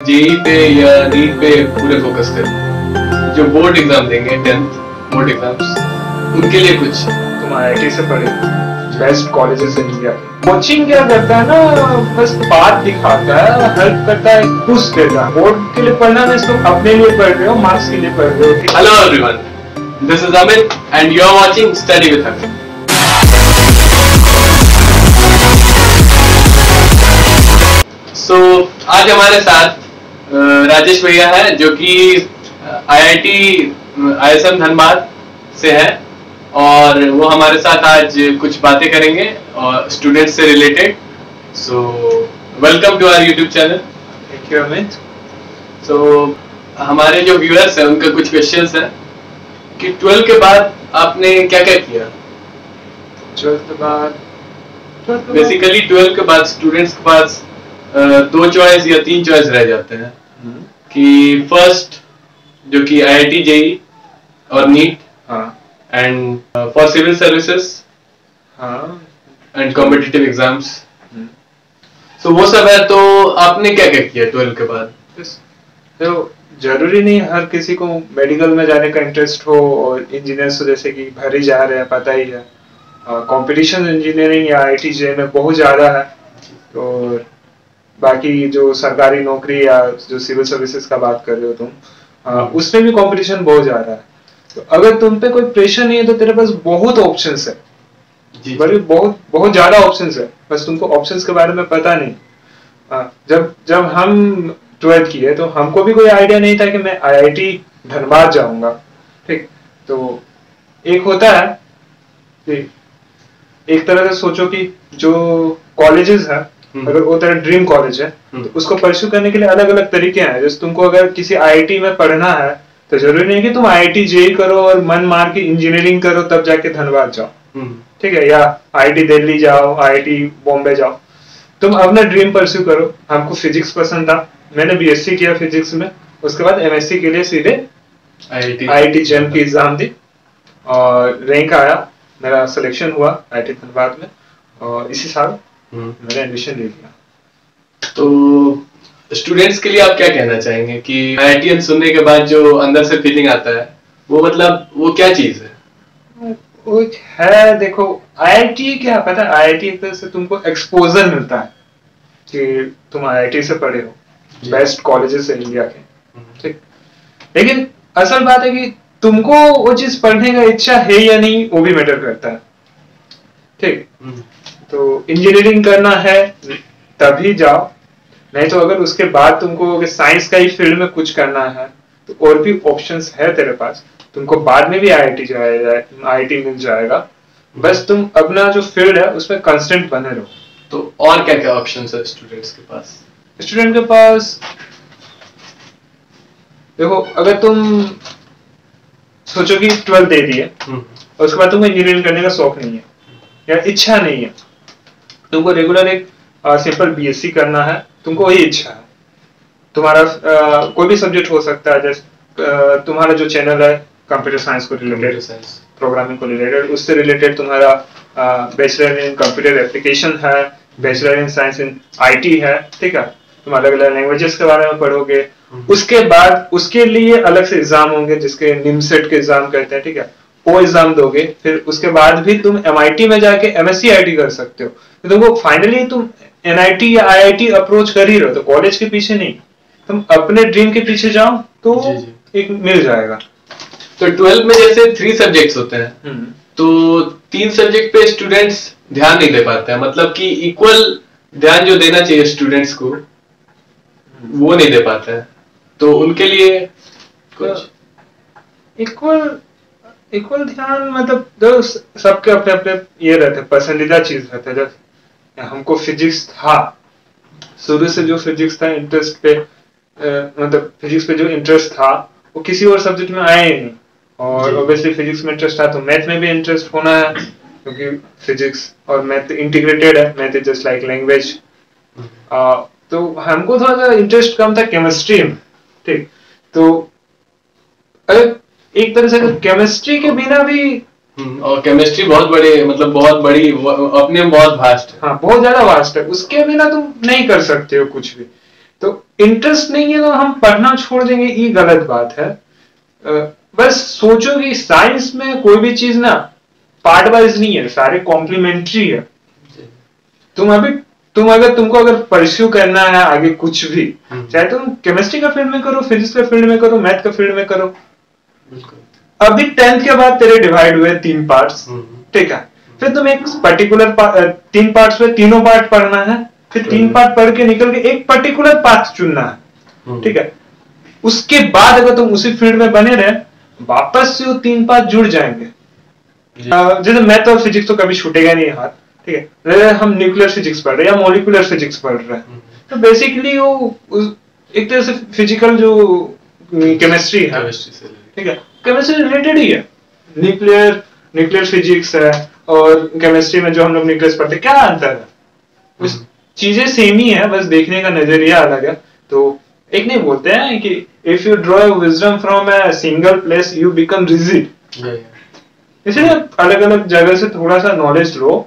JEE पे या NEET पे पूरे फोकस करें। जो बोर्ड एग्जाम देंगे 10th बोर्ड एग्जाम्स, उनके लिए कुछ तुम आईआईटी से पढ़े, best colleges in India. Coaching क्या करता है ना, बस बात दिखाता है, हेल्प करता है, पुश देता है। बोर्ड के लिए पढ़ना नहीं, तुम अपने लिए पढ़ रहे हो, मार्क्स के लिए पढ़ रहे हो। Hello everyone, this is Amit and you are watching study with Amit. So आज हमारे साथ राजेश भैया है, जो कि आईआईटी ISM धनबाद से है, और वो हमारे साथ आज कुछ बातें करेंगे और स्टूडेंट्स से related. So welcome to our YouTube channel. Thank you Amit. So हमारे जो व्यूअर्स हैं उनका कुछ क्वेश्चंस हैं कि 12 के बाद आपने क्या क्या किया। 12 के बाद बेसिकली 12 के बाद स्टूडेंट्स के पास 2 चॉइस या 3 चॉइस रह जाते हैं कि फर्स्ट जो कि IIT JEE और NEET, and for civil services and competitive exams. So वो सब है। तो आपने क्या क्या किया 12 के बाद? तो जरूरी नहीं हर किसी को मेडिकल में जाने का इंटरेस्ट हो, और इंजीनियर्स तो जैसे कि भर ही जा रहे हैं, पता ही है कंपटीशन इंजीनियरिंग या IIT JEE में बहुत ज्यादा है। और बाकी जो सरकारी नौकरी या जो सिविल सर्विसेज का बात कर रहे हो तुम, उसमें भी कंपटीशन बहुत ज्यादा है। तो अगर तुम पे कोई प्रेशर नहीं है तो तेरे पास बहुत ऑप्शंस है, बड़ी बहुत ज्यादा ऑप्शंस है, बस तुमको ऑप्शंस के बारे में पता नहीं। जब हम 12th किए तो हमको भी कोई आइडिया नहीं था कि मैं IIT धनबाद जाऊंगा। ठीक, तो एक होता है कि एक तरह से सोचो कि जो कॉलेजेस है, अगर वो तेरा ड्रीम कॉलेज है तो उसको परस्यू करने के लिए अलग अलग तरीके हैं। जैसे तुमको अगर किसी IIT में पढ़ना है तो जरूरी नहीं कि तुम IIT JEE करो और मन मार के इंजीनियरिंग करो तब जाके धनबाद जाओ, ठीक है, या IIT दिल्ली जाओ, IIT बॉम्बे जाओ। तुम अपना ड्रीम परस्यू करो। हमको फिजिक्स पसंद था, मैंने BSc किया फिजिक्स में, उसके बाद MSc के लिए सीधे IIT JEM की एग्जाम दी और रैंक आया, मेरा सिलेक्शन हुआ IIT धनबाद में, और इसी साल मैंने एडमिशन ले लिया। तो स्टूडेंट्स के लिए आप क्या कहना चाहेंगे कि IITM सुनने के बाद जो अंदर से फीलिंग आता है, वो मतलब वो क्या चीज है? वो है, देखो IIT क्या पता है, IIT एक तरह से तुमको एक्सपोजर मिलता है कि तुम IIT से पढ़े हो, बेस्ट कॉलेजेस है इंडिया के, ठीक। लेकिन असल बात है कि तुमको वो चीज पढ़ने का इच्छा है या नहीं, वो भी मैटर करता है, ठीक। तो इंजीनियरिंग करना है तभी जाओ, नहीं तो अगर उसके बाद तुमको साइंस का ही फील्ड में कुछ करना है तो और भी ऑप्शंस है तेरे पास। तुमको बाद में भी IIT मिल जाएगा, बस तुम अपना जो फील्ड है उसमें कांस्टेंट बने रहो। तो और क्या क्या ऑप्शंस है स्टूडेंट्स के पास? स्टूडेंट के पास देखो, अगर तुम सोचो कि 12 दे दी है और उसके बाद तुमको इंजीनियरिंग करने का शौक नहीं है या इच्छा नहीं है, तुमको रेगुलर एक सिंपल BSc करना है, तुमको वही इच्छा है, तुम्हारा कोई भी सब्जेक्ट हो सकता है, जैसे तुम्हारा जो चैनल है कंप्यूटर साइंस को रिलेटेड, प्रोग्रामिंग को रिलेटेड, उससे रिलेटेड तुम्हारा बैचलर इन कंप्यूटर एप्लीकेशन है, bachelor in science in IT है, ठीक है। तुम अलग अलग लैंग्वेजेस के बारे में पढ़ोगे, उसके बाद उसके लिए अलग से एग्जाम होंगे जिसके NIMSET के एग्जाम कहते हैं, ठीक है, वो एग्जाम दोगे। फिर उसके बाद भी तुम MIT में जाके MSc IIT कर सकते हो। तो तुमको फाइनली तुम NIT या IIT अप्रोच कर ही रहे हो, तो कॉलेज के पीछे नहीं, तुम अपने ड्रीम के पीछे जाओ तो एक मिल जाएगा। तो 12 में जैसे 3 सब्जेक्ट्स होते हैं, तो 3 सब्जेक्ट पे स्टूडेंट्स ध्यान नहीं दे पाते हैं, मतलब कि इक्वल ध्यान जो देना चाहिए स्टूडेंट्स को वो नहीं दे पाते हैं। तो उनके लिए कुछ इक्वल ध्यान, मतलब सबके अपने अपने ये रहते हैं, पसंदीदा चीज रहता है। जैसे हमको फिजिक्स था, शुरू से जो फिजिक्स था इंटरेस्ट पे, मतलब फिजिक्स पे जो इंटरेस्ट था वो किसी और सब्जेक्ट में आया ही नहीं, और ऑब्वियसली फिजिक्स में इंटरेस्ट था तो मैथ में भी इंटरेस्ट होना है, क्योंकि फिजिक्स और मैथ इंटीग्रेटेड है, math is just like language. तो हमको थोड़ा सा इंटरेस्ट कम था केमिस्ट्री में, ठीक। तो अगर एक तरह से केमिस्ट्री के बिना भी, और केमिस्ट्री बहुत बड़े, मतलब बहुत बड़ी, अपने में बहुत वास्ट है, हाँ बहुत ज्यादा वास्ट है, उसके बिना तुम नहीं कर सकते हो कुछ भी। तो इंटरेस्ट नहीं है तो हम पढ़ना छोड़ देंगे, ये गलत बात है। बस सोचो कि साइंस में कोई भी चीज ना पार्ट वाइज नहीं है, सारे कॉम्प्लीमेंट्री है। तुमको अगर परस्यू करना है आगे कुछ भी, चाहे तुम केमिस्ट्री का फील्ड में करो, फिजिक्स का फील्ड में करो, मैथ का फील्ड में करो, अभी 10th के बाद तेरे डिवाइड हुए 3 पार्ट्स, ठीक है। फिर तुम एक पर्टिकुलर 3 पार्ट्स में तीनों पार्ट पढ़ना है, फिर 3 पार्ट पढ़ के निकल के एक पर्टिकुलर पाथ चुनना है, ठीक है। उसके बाद अगर तुम उसी फील्ड में बने रहे, वापस से वो 3 पार्ट जुड़ जाएंगे। जैसे मैथ और फिजिक्स तो कभी छूटेगा नहीं हाथ, ठीक है। हम न्यूक्लियर फिजिक्स पढ़ रहे हैं या मॉलिक्यूलर फिजिक्स पढ़ रहे हैं, तो बेसिकली वो एक तरह से फिजिकल जो केमिस्ट्री है, ठीक है, केमिस्ट्री रिलेटेड ही है। न्यूक्लियर फिजिक्स है और केमिस्ट्री में जो हम लोग न्यूक्लियस पढ़ते हैं, क्या अंतर है? उस चीजें सेम ही है, बस देखने का नजरिया अलग है। तो एक नहीं बोलते हैं कि if you draw wisdom from a single place you become rigid, इसलिए अलग अलग जगह से थोड़ा सा नॉलेज लो,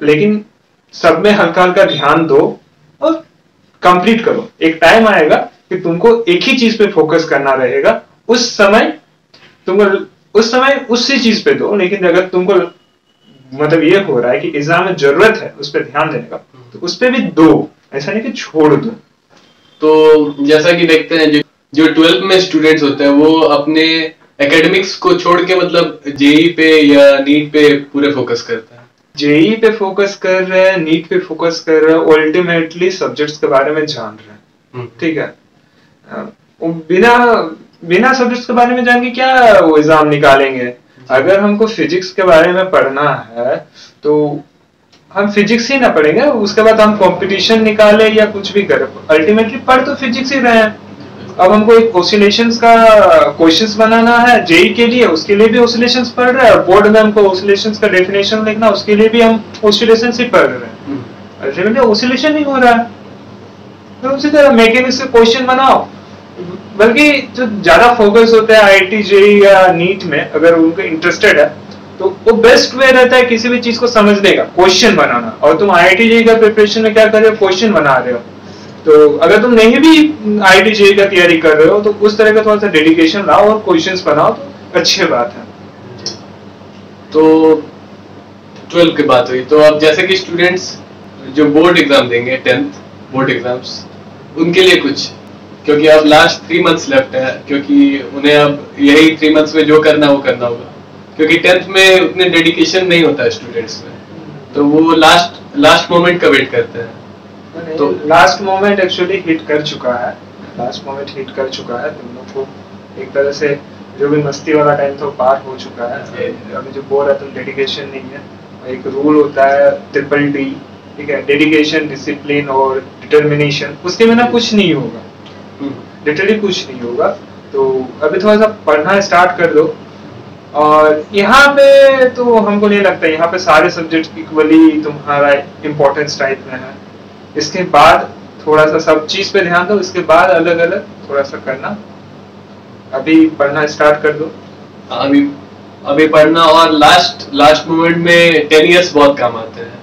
लेकिन सब में हल्का हल्का ध्यान दो और कंप्लीट करो। एक टाइम आएगा कि तुमको एक ही चीज पे फोकस करना रहेगा, उस समय उसी चीज पे दो। लेकिन अगर तुमको मतलब ये हो रहा है कि एग्जाम में जरूरत है उस पर ध्यान देने का, तो उस पर भी दो, ऐसा नहीं कि छोड़ दो। तो जैसा कि देखते हैं जो 12th में स्टूडेंट्स होते हैं वो अपने एकेडमिक्स को छोड़ के मतलब जेई पे या नीट पे पूरे फोकस करते हैं। जेई पे फोकस कर रहे हैं, नीट पे फोकस कर रहे हैं, अल्टीमेटली सब्जेक्ट्स के बारे में जान रहे हैं, ठीक है। बिना सब्जेक्ट्स के बारे में जान के क्या वो एग्जाम निकालेंगे? अगर हमको फिजिक्स के बारे में पढ़ना है तो हम फिजिक्स ही ना पढ़ेंगे, उसके बाद हम कंपटीशन निकाले या कुछ भी करें, अल्टीमेटली पढ़ तो फिजिक्स ही रहे हैं। अब हमको एक ऑसिलेशंस का क्वेश्चंस बनाना है जेई के लिए, उसके लिए भी ऑसिलेशंस पढ़ रहे हैं। बोर्ड में हमको ऑसिलेशंस का डेफिनेशन लिखना, उसके लिए भी हम ऑसिलेशंस ही पढ़ रहे हैं। अल्टीमेटली ऑसिलेशन ही हो रहा है। तो उसी तरह मैकेनिक्स के क्वेश्चन बनाओ, बल्कि जो ज्यादा फोकस होता है आईआईटी जेई या नीट में, अगर उनको इंटरेस्टेड है तो वो बेस्ट वे रहता है किसी भी चीज को समझने का, क्वेश्चन बनाना। और तुम आईआईटी जेई का प्रिपरेशन में क्या कर रहे हो? क्वेश्चन बना रहे हो। तो अगर तुम नहीं भी आईआईटी जेई का तैयारी कर रहे हो तो उस तरह का थोड़ा सा डेडिकेशन लाओ और क्वेश्चंस बनाओ, तो अच्छी बात है। तो 12 की बात हुई, तो अब जैसे कि स्टूडेंट्स जो बोर्ड एग्जाम देंगे, 10th बोर्ड एग्जाम्स, उनके लिए कुछ, क्योंकि अब लास्ट 3 मंथ्स लेफ्ट है, क्योंकि उन्हें अब यही 3 मंथ्स में जो करना है वो करना होगा, क्योंकि 10th में उतने डेडिकेशन नहीं होता है स्टूडेंट्स में, तो वो लास्ट मोमेंट का वेट करते हैं। तो लास्ट मोमेंट एक्चुअली हिट कर चुका है, तुम लोग को एक तरह से जो भी मस्ती वाला टाइम था पार हो चुका है। अभी जो बोल रहा तुम डेडिकेशन नहीं है, एक रूल होता है DDD, ठीक है, डेडिकेशन, डिसिप्लिन और डिटर्मिनेशन, उसके बिना कुछ नहीं होगा, लिटरली कुछ नहीं होगा। तो अभी थोड़ा सा पढ़ना स्टार्ट कर दो। और यहाँ पे तो हमको नहीं लगता यहाँ पे सारे सब्जेक्ट इक्वली तुम्हारा इम्पोर्टेंस टाइप में है। इसके बाद थोड़ा सा सब चीज पे ध्यान दो, इसके बाद अलग अलग थोड़ा सा करना। अभी पढ़ना स्टार्ट कर दो, अभी पढ़ना। और लास्ट मोमेंट में 10 इयर्स बहुत काम आते हैं।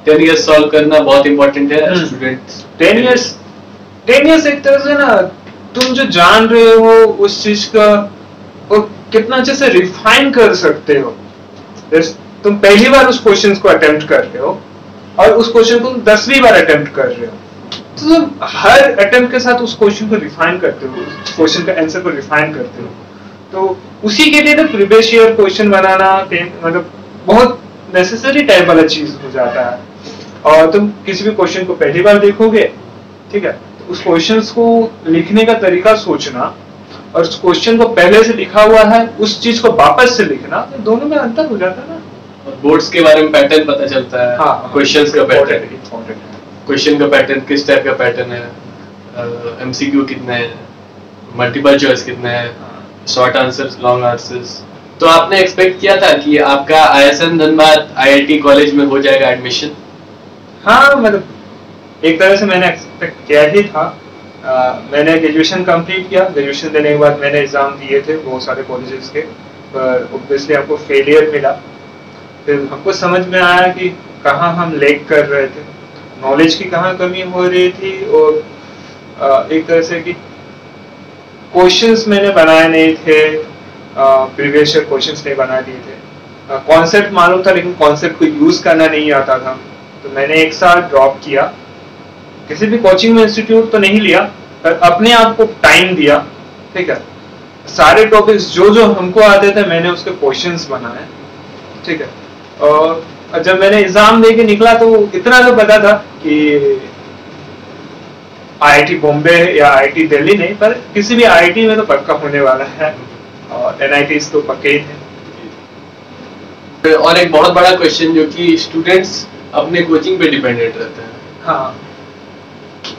10 इयर्स सॉल्व करना बहुत इंपॉर्टेंट है स्टूडेंट्स। 10 इयर्स एक तरह से ना तुम जो जान रहे हो उस चीज का वो कितना अच्छे से रिफाइन कर सकते हो। तुम पहली बार उस क्वेश्चन को अटेम्प्ट कर रहे हो और उस क्वेश्चन को 10वीं बार अटेम्प्ट कर रहे हो, तो तुम हर अटेम्प्ट के साथ उस क्वेश्चन को रिफाइन करते हो, उस क्वेश्चन का आंसर को रिफाइन करते हो। तो उसी के लिए ना प्रीवियस ईयर क्वेश्चन बनाना मतलब बहुत नेसेसरी टाइप वाला चीज हो जाता है। और तुम किसी भी क्वेश्चन को पहली बार देखोगे, ठीक है, तो उस क्वेश्चन को लिखने का तरीका सोचना और उस क्वेश्चन को पहले से लिखा हुआ है उस चीज को वापस से लिखना, तो दोनों में अंतर हो जाता है ना। बोर्ड्स के बारे में पैटर्न पता चलता है। हाँ, क्वेश्चंस का पैटर्न, क्वेश्चन का पैटर्न किस टाइप का पैटर्न है, एमसीक्यू कितने हैं, मल्टीपल चॉइस कितने हैं, शॉर्ट आंसर्स, लॉन्ग आंसर्स। तो आपने एक्सपेक्ट किया था कि आपका ISM धनबाद IIT कॉलेज में हो जाएगा एडमिशन? हाँ, मतलब एक तरह से मैंने एक्सपेक्ट किया ही था। मैंने ग्रेजुएशन कंप्लीट किया, ग्रेजुएशन देने के बाद मैंने एग्जाम दिए थे बहुत सारे कॉलेजेस के, पर ऑब्वियसली हमको फेलियर मिला। फिर हमको समझ में आया कि कहाँ हम लैग कर रहे थे, नॉलेज की कहाँ कमी हो रही थी और एक तरह से कि क्वेश्चंस मैंने बनाए नहीं थे, प्रीवियस ईयर क्वेश्चंस नहीं बना दिए थे, कॉन्सेप्ट मालूम था लेकिन कॉन्सेप्ट को यूज करना नहीं आता था, तो मैंने एक साल ड्रॉप किया। किसी भी कोचिंग में इंस्टीट्यूट तो नहीं लिया, पर अपने आप को टाइम दिया, ठीक है। सारे टॉपिक्स जो जो हमको आते थे मैंने उसके क्वेश्चंस बनाए, ठीक है। और जब मैंने एग्जाम दे के निकला तो इतना तो पता था कि आईआईटी बॉम्बे या आईआईटी दिल्ली नहीं, पर किसी भी आईआईटी में तो पक्का होने वाला है, और एनआईटीज तो पक्के ही थे। और एक बहुत बड़ा क्वेश्चन जो कि स्टूडेंट्स अपने कोचिंग पे डिपेंडेंट रहते हैं। हाँ,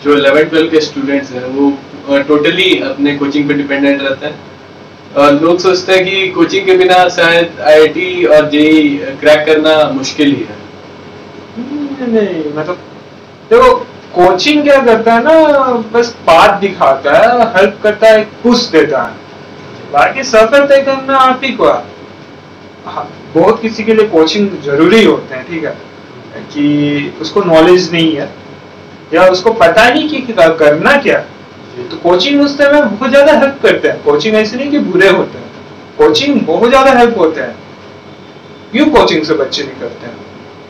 जो 11-12 के स्टूडेंट्स हैं वो टोटली अपने कोचिंग पे डिपेंडेंट रहते हैं, और लोग सोचते हैं कि कोचिंग के बिना शायद आईआईटी और जेईई क्रैक करना मुश्किल ही है। नहीं, मतलब देखो कोचिंग क्या करता है ना, बस बात दिखाता है, हेल्प करता है, पुश देता है, बाकी सफर तय करना आप ही को। हाँ, बहुत किसी के लिए कोचिंग जरूरी होते हैं, ठीक है, कि उसको नॉलेज नहीं है या उसको पता नहीं कि करना क्या, तो कोचिंग उस समय बहुत ज्यादा हेल्प करते हैं। कोचिंग ऐसे नहीं कि बुरे होते हैं, कोचिंग बहुत ज्यादा हेल्प होते हैं। क्यों कोचिंग से बच्चे नहीं करते हैं?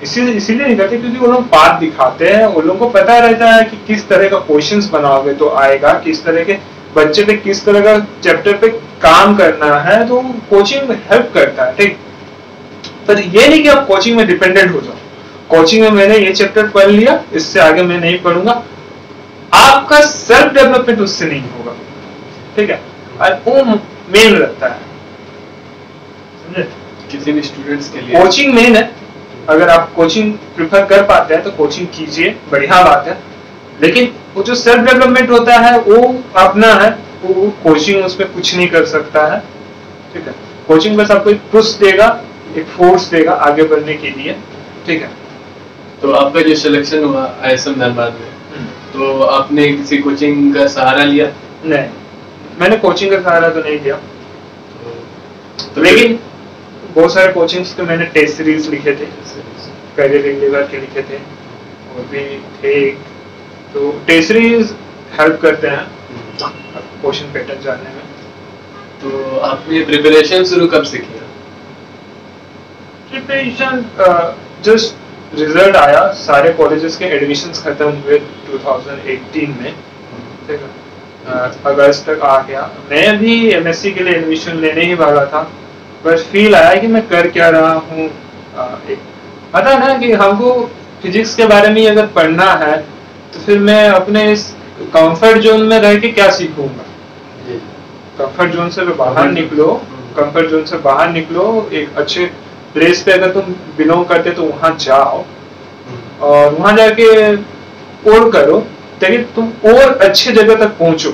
इसीलिए नहीं करते क्योंकि वो लोग बात दिखाते हैं, उन लोगों को पता रहता है कि किस तरह का क्वेश्चंस बनाओगे तो आएगा, किस तरह के बच्चे पे किस तरह का चैप्टर पे काम करना है, तो कोचिंग हेल्प करता है, ठीक। पर ये नहीं कि आप कोचिंग में डिपेंडेंट हो जाओ, कोचिंग में मैंने ये चैप्टर पढ़ लिया, इससे आगे मैं नहीं पढ़ूंगा, आपका सेल्फ डेवलपमेंट उससे नहीं होगा, ठीक है। और वो मेन रहता है, समझे? किसी भी स्टूडेंट्स के लिए कोचिंग मेन है। अगर आप कोचिंग प्रिफर कर पाते हैं तो कोचिंग कीजिए, बढ़िया बात है, लेकिन वो जो सेल्फ डेवलपमेंट होता है वो अपना है, वो कोचिंग उसमें कुछ नहीं कर सकता है, ठीक है। कोचिंग बस आपको एक पुश देगा, एक फोर्स देगा आगे बढ़ने के लिए, ठीक है। तो आपका जो सिलेक्शन हुआ आईएसएम धनबाद में, तो आपने किसी कोचिंग का सहारा लिया? नहीं, मैंने कोचिंग का सहारा तो नहीं लिया, तो लेकिन बहुत सारे कोचिंग्स के मैंने टेस्ट सीरीज लिखे थे, करियर रिलीवर के लिखे थे, और भी थे, तो टेस्ट सीरीज हेल्प करते हैं क्वेश्चन पैटर्न जानने में। तो आपने प्रिपरेशन शुरू कब से किया? प्रिपरेशन जस्ट रिजल्ट आया, सारे कॉलेजेस के एडमिशंस खत्म हुए 2018 में, ठीक है, अगस्त तक आ गया। मैं भी एमएससी के लिए एडमिशन लेने ही वाला था, बस फील आया कि मैं कर क्या रहा हूँ। एक पता ना कि हमको फिजिक्स के बारे में अगर पढ़ना है तो फिर मैं अपने इस कंफर्ट जोन में रह के क्या सीखूंगा। कंफर्ट जोन से बाहर निकलो, कंफर्ट जोन से बाहर निकलो, एक अच्छे प्लेस पे अगर तुम बिलोंग करते तो वहां जाओ और वहां जाके और करो ताकि तुम और अच्छे जगह तक पहुंचो।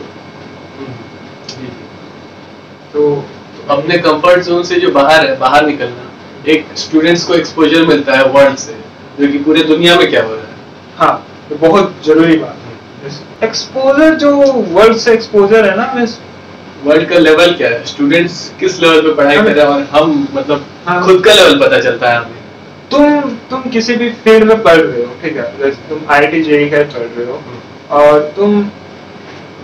तो अपने कंफर्ट जोन से जो बाहर है, बाहर निकलना, एक स्टूडेंट्स को एक्सपोजर मिलता है वर्ल्ड से, जो कि पूरे दुनिया में क्या हो रहा है। हाँ, तो बहुत जरूरी बात है एक्सपोजर, जो वर्ल्ड से एक्सपोजर है ना, मैं वर्ल्ड का लेवल क्या है, स्टूडेंट्स किस लेवल पे पढ़ाई कर रहे हैं, और हम मतलब खुद का लेवल पता चलता है हमें। तुम किसी भी फील्ड में पढ़ रहे हो, ठीक है, जैसे तुम आईआईटी जेईई का पढ़ रहे हो और तुम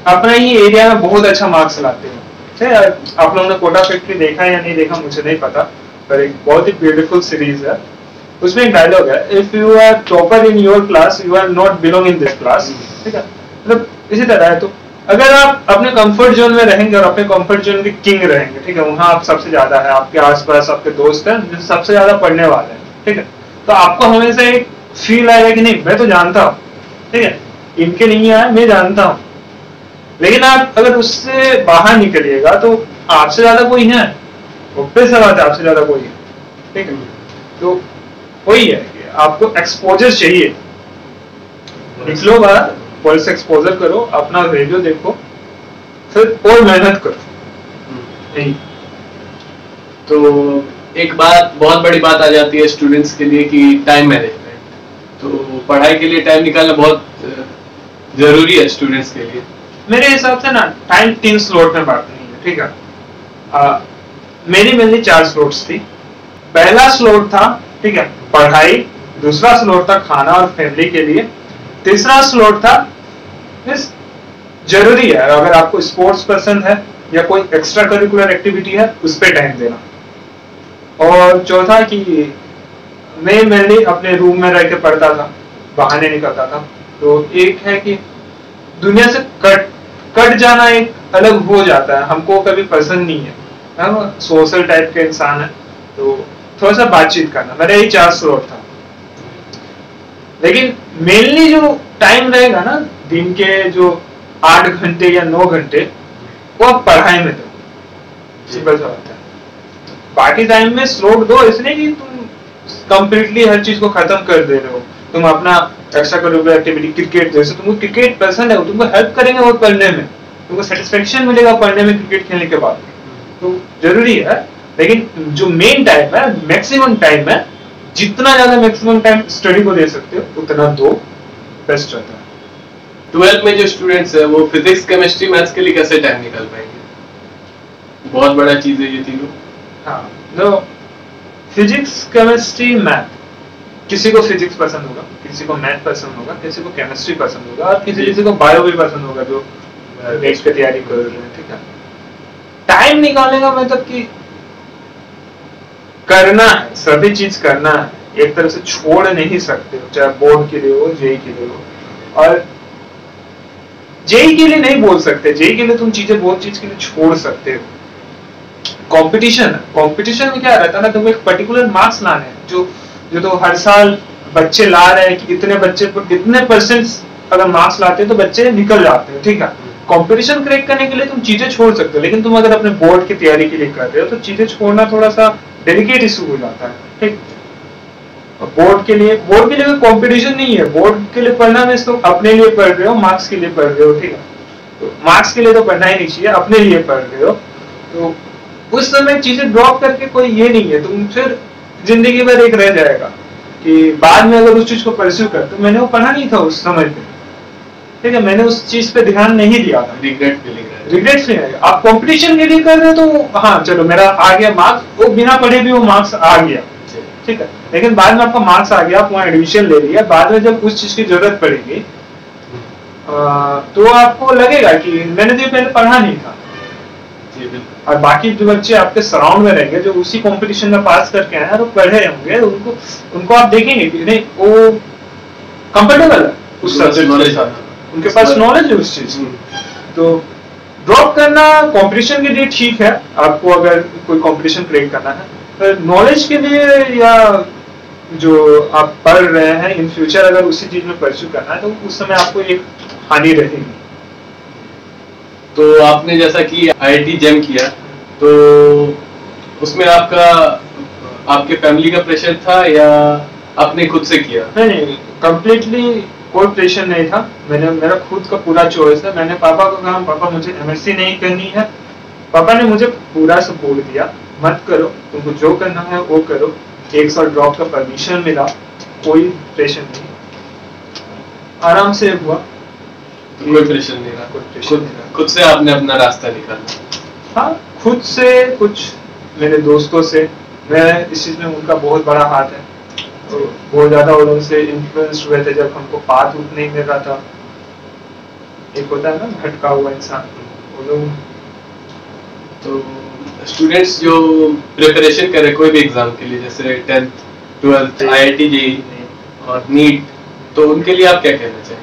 अपना ही एरिया में बहुत अच्छा मार्क्स लाते हो। आप लोगों ने कोटा फैक्ट्री देखा या नहीं देखा मुझे नहीं पता, पर एक बहुत ही ब्यूटीफुल सीरीज है, उसमें एक डायलॉग है, if you are topper in your class you are not belong in this class, ठीक है। मतलब इसी तरह है, तो अगर आप अपने कंफर्ट जोन में रहेंगे और अपने कंफर्ट जोन के किंग रहेंगे, ठीक है, वहां आप सबसे ज्यादा है, आपके आसपास आपके दोस्त हैं जो सबसे ज्यादा पढ़ने वाले हैं, ठीक है, तो आपको हमेशा एक फील आएगा कि नहीं मैं तो जानता हूँ, ठीक है, इनके नहीं आया मैं जानता हूँ। लेकिन आप अगर उससे बाहर निकलिएगा तो आपसे ज्यादा कोई है, ऑब्वियस बात है, आपसे ज्यादा कोई है, ठीक है। तो वही है कि आपको एक्सपोजर चाहिए, निकलो बाहर, वर्ल्ड से एक्सपोजर करो, अपना वैल्यू देखो, फिर और मेहनत करो। यही तो एक बात, बहुत बड़ी बात आ जाती है स्टूडेंट्स के लिए कि टाइम मैनेजमेंट। तो पढ़ाई के लिए टाइम निकालना बहुत जरूरी है स्टूडेंट्स के लिए। मेरे हिसाब से ना टाइम 3 स्लॉट में बांटनी है, ठीक है। मेरी मेनली 4 स्लॉट्स थी। पहला स्लॉट था, ठीक है, पढ़ाई, दूसरा स्लॉट था खाना और फैमिली के लिए, तीसरा स्लॉट था जरूरी है, अगर आपको स्पोर्ट्स पसंद है या कोई एक्स्ट्रा करिकुलर एक्टिविटी है उस पर टाइम देना। और चौथा कि मैं मेनली अपने रूम में रह के पढ़ता था, बाहर नहीं निकलता था। तो एक है कि दुनिया से कट जाना एक अलग हो जाता है, हमको कभी पसंद नहीं है, हम सोशल टाइप के इंसान है, तो थोड़ा सा बातचीत करना मेरा यही 4 स्लॉट था। लेकिन मेनली जो टाइम रहेगा ना दिन के जो 8 घंटे या 9 घंटे वो आप पढ़ाई में दो, सिंपल सा बात है। बाकी टाइम में स्लॉट दो, इसलिए कि तुम कंप्लीटली हर चीज को खत्म कर दे रहे हो। तुम अपना एक्स्ट्रा करिकुलर एक्टिविटी क्रिकेट, जैसे तुमको क्रिकेट पसंद है, तुमको हेल्प करेंगे वो पढ़ने में, तुमको सेटिस्फेक्शन मिलेगा पढ़ने में क्रिकेट खेलने के बाद, तो जरूरी है। लेकिन जो मेन टाइम है, मैक्सिमम टाइम है, जितना ज्यादा मैक्सिमम टाइम स्टडी को दे सकते हो उतना दो, बेस्ट रहता है। 12th में जो स्टूडेंट्स है वो फिजिक्स केमिस्ट्री मैथ्स के लिए कैसे टाइम निकाल पाएंगे? बहुत बड़ा चीज है ये तीनों। हाँ, तो फिजिक्स केमिस्ट्री मैथ, किसी को फिजिक्स पसंद होगा, किसी को मैथ पसंद होगा, किसी को केमिस्ट्री पसंद होगा, और किसी को बायो भी पसंद होगा जो नेक्स्ट की तैयारी कर रहे हैं, ठीक है। टाइम निकालने का मतलब कि करना है, सभी चीज करना है, एक तरह से छोड़ नहीं सकते हो, चाहे बोर्ड के लिए हो, जेई के लिए हो। और जेई के लिए नहीं बोल सकते, जेई के लिए तुम चीजें बहुत चीज के लिए छोड़ सकते हो। कंपटीशन में क्या रहता है ना, तुम एक पर्टिकुलर मार्क्स लाने हैं, जो तो हर साल बच्चे ला रहे हैं कि इतने बच्चे पर कितने परसेंट अगर मार्क्स लाते हैं तो बच्चे निकल जाते हैं, ठीक है। कंपटीशन क्रैक करने के लिए तुम चीजें छोड़ सकते हो, लेकिन तुम अगर अपने बोर्ड की तैयारी के लिए कर रहे हो तो चीजें छोड़ना थोड़ा सा डेलिकेट इशू हो जाता है, ठीक। बोर्ड के लिए कोई कंपटीशन नहीं है, बोर्ड के लिए पढ़ना में तो अपने लिए पढ़ रहे हो, मार्क्स के लिए पढ़ रहे हो, ठीक है। तो मार्क्स के लिए तो पढ़ना ही नहीं चाहिए, अपने लिए पढ़ रहे हो। तो उस समय चीजें ड्रॉप करके कोई ये नहीं है, तुम फिर जिंदगी भर एक रह जाएगा कि बाद में अगर उस चीज को परस्यू कर, तो मैंने वो पढ़ा नहीं था उस समय पे, ठीक है, मैंने उस चीज पे ध्यान नहीं दिया था, रिग्रेट फीलिंग है। आप कंपटीशन के लिए कर रहे हो तो हाँ चलो मेरा आ गया मार्क्स, वो बिना पढ़े भी वो मार्क्स आ गया, ठीक है। लेकिन बाद में आपका मार्क्स आ गया, आप वहाँ एडमिशन ले लिया, बाद में जब उस चीज की जरूरत पड़ेगी तो आपको लगेगा कि मैंने तो पहले पढ़ा नहीं था। और बाकी जो बच्चे आपके सराउंड में रहेंगे जो उसी कंपटीशन में पास करके आए हैं और पढ़े होंगे, उनको आप देखेंगे कि नहीं वो कंफर्टेबल है उस सब्जेक्ट के साथ, उनके पास नॉलेज है उस चीज। तो ड्रॉप करना कंपटीशन के लिए ठीक है, आपको अगर कोई कंपटीशन क्रैक करना है, पर नॉलेज के लिए या जो आप पढ़ रहे हैं इन फ्यूचर अगर उसी चीज में परस्यू करना है तो उस समय आपको एक हानि रहेगी। तो आपने जैसा कि आईआईटी जेम किया, तो उसमें आपके फैमिली का प्रेशर था या आपने खुद से किया? नहीं, कंप्लीटली कोई प्रेशर नहीं था, मेरा खुद का पूरा चॉइस है। मैंने पापा को कहा पापा मुझे एमएससी नहीं करनी है, पापा ने मुझे पूरा सपोर्ट दिया, मत करो, तुमको जो करना है वो करो। 1 साल ड्रॉप का परमिशन मिला, कोई प्रेशर नहीं, आराम से हुआ, कोई प्रेशर नहीं रहा, खुद से आपने अपना रास्ता निकाला। हाँ, खुद से, कुछ मेरे दोस्तों से, मैं इस चीज में उनका बहुत बड़ा हाथ है, तो बहुत ज्यादा वो लोग से इन्फ्लुएंस हुए थे जब हमको पाथ उठ नहीं मिल रहा था। एक होता है ना भटका हुआ इंसान, वो लोग। तो स्टूडेंट्स जो प्रिपरेशन कर रहे कोई भी एग्जाम के लिए, जैसे 10th 12th आईआईटी जेईई और नीट, तो उनके लिए आप क्या कहना चाहेंगे?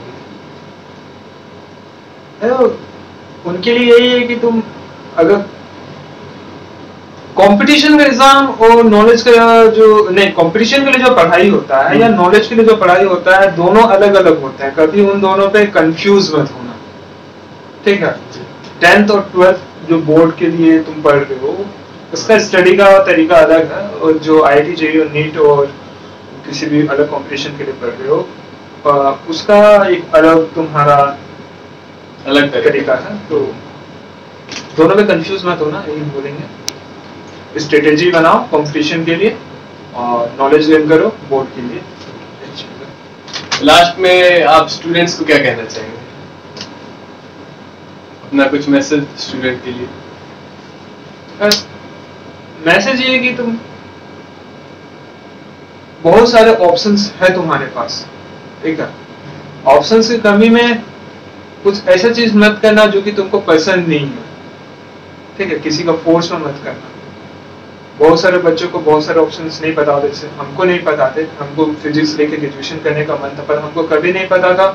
उनके लिए यही है कि तुम अगर कंपटीशन का एग्जाम और नॉलेज का जो नहीं, कंपटीशन के लिए जो पढ़ाई होता है या नॉलेज के लिए जो पढ़ाई होता है, दोनों अलग अलग होते हैं, कभी उन दोनों पे कंफ्यूज मत होना, ठीक है। 10th और 12th जो बोर्ड के लिए तुम पढ़ रहे हो उसका स्टडी का तरीका अलग है, और जो आईआईटी जेईई और नीट और किसी भी अलग कंपटीशन के लिए पढ़ रहे हो उसका एक अलग तुम्हारा अलग तरीका है। तो दोनों में कंफ्यूज मत होना, यही बोलेंगे। स्ट्रेटेजी बनाओ कंपटीशन के लिए और नॉलेज गेन करो बोर्ड के लिए। लास्ट में आप स्टूडेंट्स को क्या कहना चाहेंगे, अपना कुछ मैसेज स्टूडेंट के लिए? मैसेज ये है कि तुम बहुत सारे ऑप्शंस है तुम्हारे पास, ठीक है। ऑप्शंस की कमी में कुछ ऐसा चीज मत करना जो कि तुमको पसंद नहीं है, ठीक है, किसी का फोर्स में मत करना। बहुत सारे बच्चों को बहुत सारे ऑप्शंस नहीं पता होते, जैसे हमको नहीं पता थे, हमको फिजिक्स लेके ग्रेजुएशन करने का मन था, पर हमको कभी नहीं पता था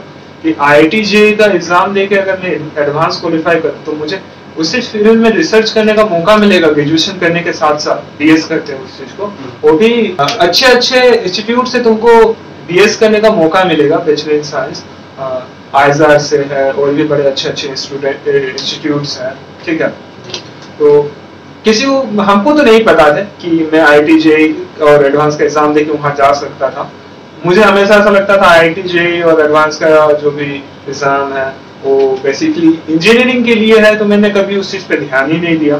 कि IIT JEE का एग्जाम देके अगर मैं एडवांस क्वालिफाई करूँ तो मुझे उसी फील्ड में रिसर्च करने का मौका मिलेगा ग्रेजुएशन करने के साथ साथ। DS करते हैं उस चीज को, वो भी अच्छे अच्छे इंस्टीट्यूट से तुमको DS करने का मौका मिलेगा, बैचलर इन साइंस IISER से है, और भी बड़े अच्छे अच्छे इंस्टीट्यूट्स हैं, ठीक है। तो किसी को, हमको तो नहीं पता था कि मैं IIT JEE और एडवांस का एग्जाम देके वहां जा सकता था। मुझे हमेशा ऐसा लगता था IIT JEE और एडवांस का जो भी एग्जाम है वो बेसिकली इंजीनियरिंग के लिए है, तो मैंने कभी उस चीज पे ध्यान ही नहीं दिया।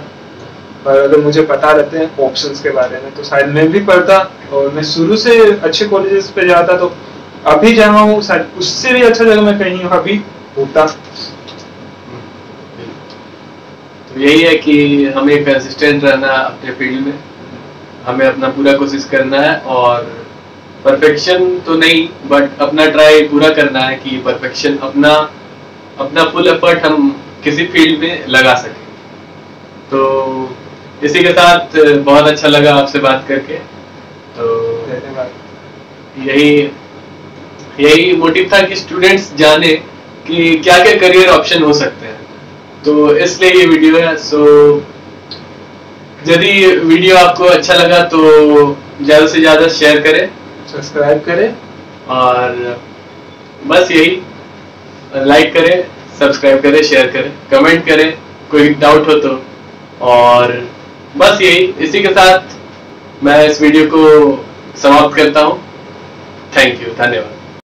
पर अगर मुझे पता रहते हैं ऑप्शंस के बारे में तो शायद मैं भी पढ़ता, और मैं शुरू से अच्छे कॉलेजेस पे जाता, तो अभी जहाँ हूँ शायद उससे भी अच्छा जगह मैं कहीं अभी होता। तो यही है कि हमें कंसिस्टेंट रहना अपने फील्ड में, हमें अपना पूरा कोशिश करना है, और परफेक्शन तो नहीं बट अपना ट्राई पूरा करना है कि परफेक्शन अपना फुल एफर्ट हम किसी फील्ड में लगा सकें। तो इसी के साथ बहुत अच्छा लगा आपसे बात करके। तो यही मोटिव था कि स्टूडेंट्स जाने कि क्या क्या करियर ऑप्शन हो सकते हैं, तो इसलिए ये वीडियो है। सो यदि वीडियो आपको अच्छा लगा तो ज़्यादा से ज़्यादा शेयर करें, सब्सक्राइब करें, और बस यही, लाइक करें, सब्सक्राइब करें, शेयर करें, कमेंट करें कोई डाउट हो तो, और बस यही, इसी के साथ मैं इस वीडियो को समाप्त करता हूँ। थैंक यू, धन्यवाद।